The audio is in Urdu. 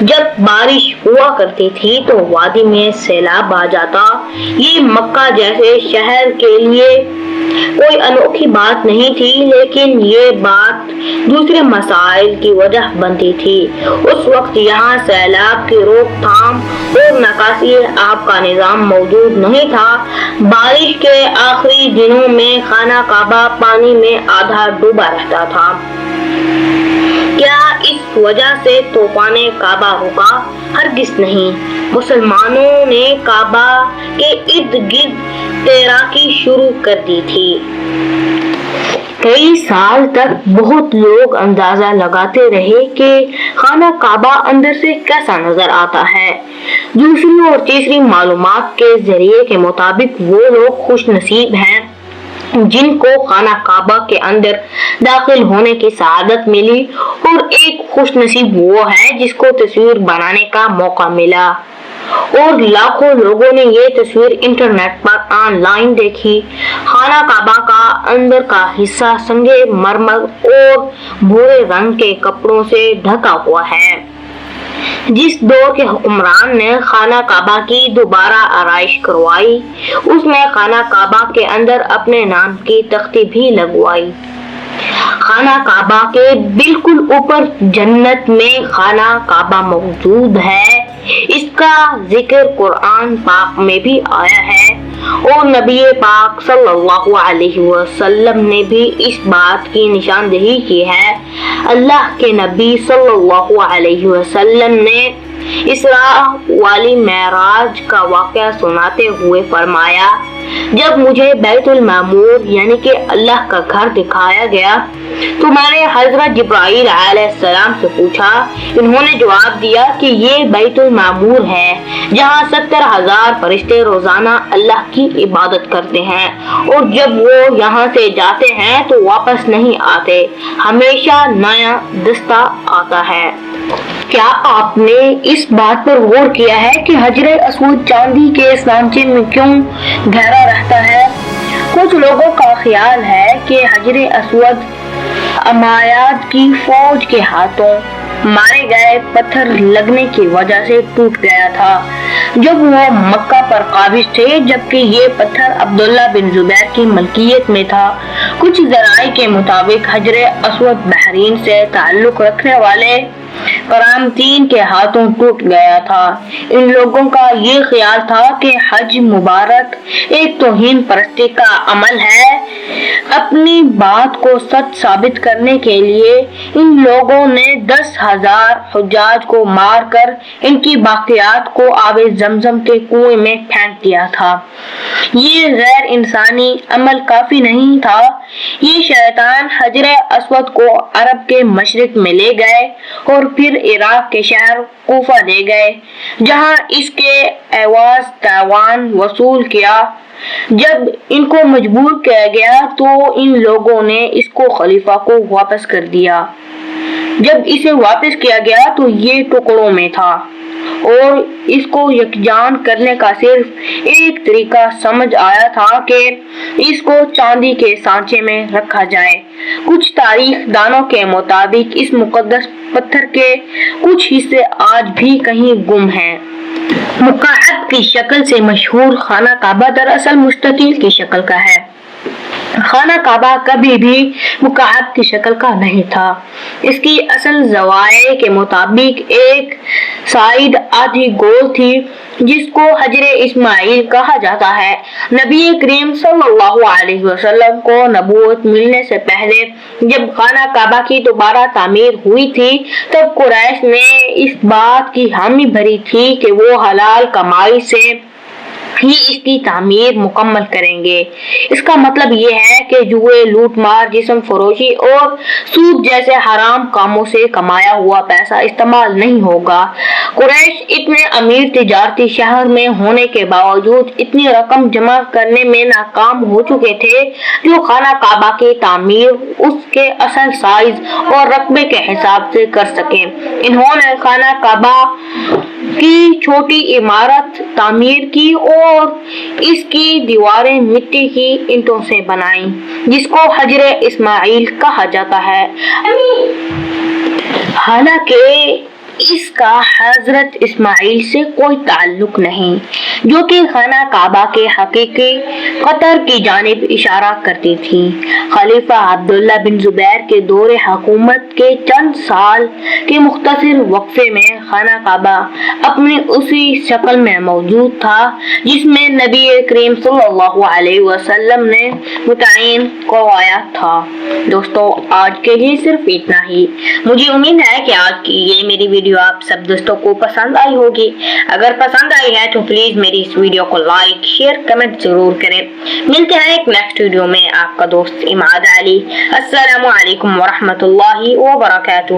جب بارش ہوا کرتی تھی تو وادی میں سیلاب آ جاتا۔ یہ مکہ جیسے شہر کے لیے کوئی انوکھی بات نہیں تھی، لیکن یہ بات دوسرے مسائل کی وجہ بنتی تھی۔ اس وقت یہاں سیلاب کی روک تھام اور نکاسی آب کا نظام موجود نہیں تھا۔ بارش کے آخری دنوں میں خانہ کعبہ پانی میں آدھا ڈوبا رہتا تھا۔ کیا اس وجہ سے طوفان کعبہ رکا؟ ہرگز نہیں۔ مسلمانوں نے کعبہ کے ارد گرد تیراکی شروع کر دی تھی۔ کئی سال تک بہت لوگ اندازہ لگاتے رہے کہ خانہ کعبہ اندر سے کیسا نظر آتا ہے۔ دوسری اور تیسری معلومات کے ذریعے کے مطابق وہ لوگ خوش نصیب ہیں جن کو خانہ کعبہ کے اندر داخل ہونے کی سعادت ملی، اور ایک خوش نصیب وہ ہے جس کو تصویر بنانے کا موقع ملا، اور لاکھوں لوگوں نے یہ تصویر انٹرنیٹ پر آن لائن دیکھی۔ خانہ کعبہ کا اندر کا حصہ سنگ مرمر اور بھورے رنگ کے کپڑوں سے ڈھکا ہوا ہے۔ جس دور کے حکمران نے خانہ کعبہ کی دوبارہ آرائش کروائی، اس نے خانہ کعبہ کے اندر اپنے نام کی تختی بھی لگوائی۔ خانہ کعبہ کے بالکل اوپر جنت میں خانہ کعبہ موجود ہے۔ اس کا ذکر قرآن پاک میں بھی آیا ہے، اور نبی پاک صلی اللہ علیہ وسلم نے بھی اس بات کی نشاندہی کی ہے۔ اللہ کے نبی صلی اللہ علیہ وسلم نے اسراء والی معراج کا واقعہ سناتے ہوئے فرمایا، جب مجھے بیت المعمور یعنی کہ اللہ کا گھر دکھایا گیا تو میں نے حضرت جبرائیل علیہ السلام سے پوچھا۔ انہوں نے جواب دیا کہ یہ بیت المعمور ہے جہاں 70,000 فرشتے روزانہ اللہ کی عبادت کرتے ہیں، اور جب وہ یہاں سے جاتے ہیں تو واپس نہیں آتے، ہمیشہ نیا دستہ آتا ہے۔ کیا آپ نے اس بات پر غور کیا ہے کہ حجر اسود چاندی کے سانچے میں کیوں گہرا رہتا ہے؟ کچھ لوگوں کا خیال ہے کہ حجر اسود امویاد کی فوج کے ہاتھوں مارے گئے پتھر لگنے کی وجہ سے ٹوٹ گیا تھا جب وہ مکہ پر قابض تھے، جبکہ یہ پتھر عبداللہ بن زبیر کی ملکیت میں تھا۔ کچھ ذرائع کے مطابق حجر اسود بحرین سے تعلق رکھنے والے قرامتین کے ہاتھوں ٹوٹ گیا تھا۔ ان لوگوں کا یہ خیال تھا کہ حج مبارک ایک توہین پرستی کا عمل ہے۔ اپنی بات کو سچ ثابت کرنے کے لیے ان لوگوں نے 10,000 حجاج کو مار کر ان کی باقیات کو آب زمزم کے کنویں میں پھینک دیا تھا۔ یہ غیر انسانی عمل کافی نہیں تھا۔ یہ شیطان حجر اسود کو عرب کے مشرق میں لے گئے اور پھر عراق کے شہر کوفہ لے گئے، جہاں اس کے عوض تاوان وصول کیا۔ جب ان کو مجبور کیا گیا تو ان لوگوں نے اس کو خلیفہ کو واپس کر دیا۔ جب اسے واپس کیا گیا تو یہ ٹکڑوں میں تھا، اور اس کو یکجان کرنے کا صرف ایک طریقہ سمجھ آیا تھا کہ اس کو چاندی کے سانچے میں رکھا جائے۔ کچھ تاریخ دانوں کے مطابق اس مقدس پتھر کے کچھ حصے آج بھی کہیں گم ہیں۔ مکعب کی شکل سے مشہور خانہ کعبہ دراصل مستطیل کی شکل کا ہے۔ خانہ کعبہ کبھی بھی مکعب کی شکل کا نہیں تھا۔ اس کی اصل زوائے کے مطابق ایک سائیڈ آدھی گول تھی جس کو حجر اسماعیل کہا جاتا ہے۔ نبی کریم صلی اللہ علیہ وسلم کو نبوت ملنے سے پہلے جب خانہ کعبہ کی دوبارہ تعمیر ہوئی تھی، تب قریش نے اس بات کی حامی بھری تھی کہ وہ حلال کمائی سے ہی اس کی تعمیر مکمل کریں گے۔ اس کا مطلب یہ ہے کہ جوئے، لوٹ مار، جسم فروشی اور سود جیسے حرام کاموں سے کمایا ہوا پیسہ استعمال نہیں ہوگا۔ قریش اتنے امیر تجارتی شہر میں ہونے کے باوجود اتنی رقم جمع کرنے میں ناکام ہو چکے تھے جو خانہ کعبہ کی تعمیر اس کے اصل سائز اور رقبے کے حساب سے کر سکیں۔ انہوں نے خانہ کعبہ کی چھوٹی عمارت تعمیر کی اور اس کی دیواریں مٹی کی اینٹوں سے بنائیں جس کو حجر اسماعیل کہا جاتا ہے۔ حالانکہ اس کا حضرت اسماعیل سے کوئی تعلق نہیں، جو کہ خانہ کعبہ کے حقیقی قطر کی جانب اشارہ کرتی تھی۔ خلیفہ عبداللہ بن زبیر کے دور حکومت کے چند سال کے مختصر وقفے میں خانہ کعبہ اپنی اسی شکل میں موجود تھا جس میں نبی کریم صلی اللہ علیہ وسلم نے متعین کروایا تھا۔ دوستو، آج کے لیے صرف اتنا ہی۔ مجھے امید ہے کہ آج کی یہ میری ویڈیو آپ سب دوستوں کو پسند آئی ہوگی۔ اگر پسند آئی ہے تو پلیز میری اس ویڈیو کو لائک، شیئر، کمنٹ ضرور کریں۔ ملتے ہیں ایک نیکسٹ ویڈیو میں، آپ کا دوست اماد علی۔ السلام علیکم ورحمۃ اللہ وبرکاتہ۔